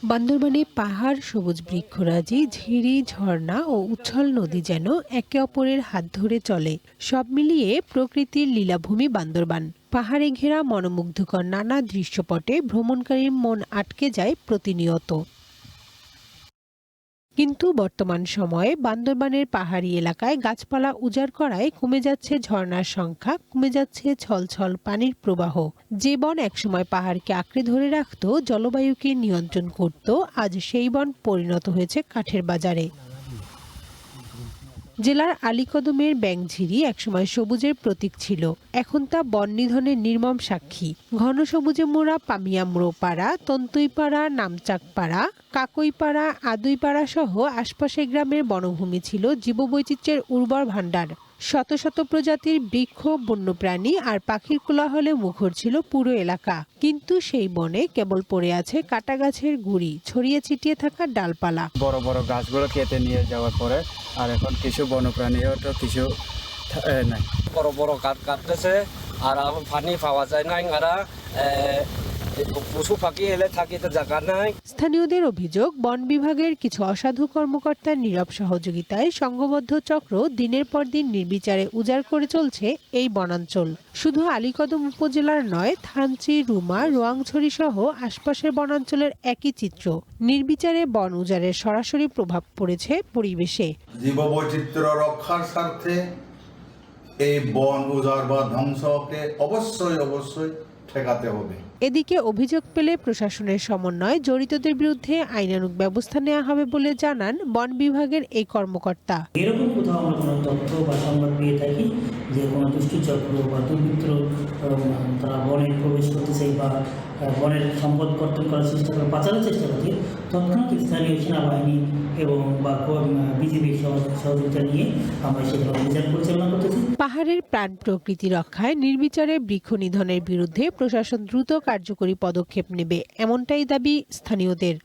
বান্দরবানে পাহাড়, সবুজ বৃক্ষরাজি, ঝিরি, ঝর্ণা ও উচ্ছল নদী যেন একে অপরের হাত ধরে চলে। সব মিলিয়ে প্রকৃতির লীলাভূমি বান্দরবান। পাহাড়ে ঘেরা মনোমুগ্ধকর নানা দৃশ্যপটে ভ্রমণকারীর মন আটকে যায় প্রতিনিয়ত। কিন্তু বর্তমান সময়ে বান্দরবানের পাহাড়ি এলাকায় গাছপালা উজাড় করায় কমে যাচ্ছে ঝর্ণার সংখ্যা, কমে যাচ্ছে ছলছল পানির প্রবাহ। যে বন একসময় পাহাড়কে আঁকড়ে ধরে রাখত, জলবায়ুকে নিয়ন্ত্রণ করত, আজ সেই বন পরিণত হয়েছে কাঠের বাজারে। জেলার আলীকদমের ব্যাঙঝিরি একসময় সবুজের প্রতীক ছিল, এখন তা বন নিধনের নির্মম সাক্ষী। ঘন সবুজে মোড়া পামিয়ামরো পাড়া, তন্তুইপাড়া, নামচাকপাড়া, কাকইপাড়া, আদুইপাড়া সহ আশপাশের গ্রামের বনভূমি ছিল জীববৈচিত্র্যের উর্বর ভাণ্ডার। শত শত প্রজাতির বৃক্ষ, বন্যপ্রাণী আর পাখির কোলাহলে মুখর ছিল পুরো এলাকা। কিন্তু সেই বনে কেবল পড়ে আছে কাটা গাছের গুঁড়ি, ছড়িয়ে ছিটিয়ে থাকা ডালপালা। বড় বড় গাছগুলো কেটে নিয়ে যাওয়ার পরে আর এখন কিছু বন্যপ্রাণীও তো কিছু নাই। বড় বড় গাছ কাটতেছে আর পানি পাওয়া যায় না, আর পশু পাখি এলে থাকি তো জায়গা নাই। স্থানীয়দের অভিযোগ, বন বিভাগের কিছু অসাধু কর্মকর্তার নীরব সহযোগিতায় সংঘবদ্ধ চক্র দিনের পর দিন নির্বিচারে উজাড় করে চলছে এই বনাঞ্চল। শুধু আলীকদম উপজেলার নয়, থানচি, রুমা, রোয়াংছড়ি সহ আশপাশের বনাঞ্চলের একই চিত্র। নির্বিচারে বন উজাড়ের সরাসরি প্রভাব পড়েছে পরিবেশে। জীববৈচিত্র্য রক্ষার স্বার্থে এই বন উজাড় বা ধ্বংসকে অবশ্যই ঠেকাতে হবে। এদিকে অভিযোগ পেলে প্রশাসনের সমন্বয়ে জড়িতদের বিরুদ্ধে আইনানুগ ব্যবস্থা নেওয়া হবে বলে জানান বন বিভাগের এই কর্মকর্তা। এরকম কোথাও আমরা কোনো তথ্য বা সংবাদ পেয়ে থাকি যে কোনো দুষ্টচক্র বা দুর্বৃত্ত তারা বনে প্রবেশ করতেছে বা বনের সম্পদ কর্তন করার চেষ্টা করে, পাচারের চেষ্টা করছে, তৎক্ষণাৎ স্থানীয় সেনাবাহিনী এবং বা বিজিবির সহযোগিতা নিয়ে আমরা সেগুলো অভিযান পরিচালনা করতেছি। পাহাড়ের প্রাণ প্রকৃতি রক্ষায় নির্বিচারে বৃক্ষ নিধনের বিরুদ্ধে প্রশাসন দ্রুত কার্যকরী পদক্ষেপ নেবে, এমনটাই দাবি স্থানীয়দের।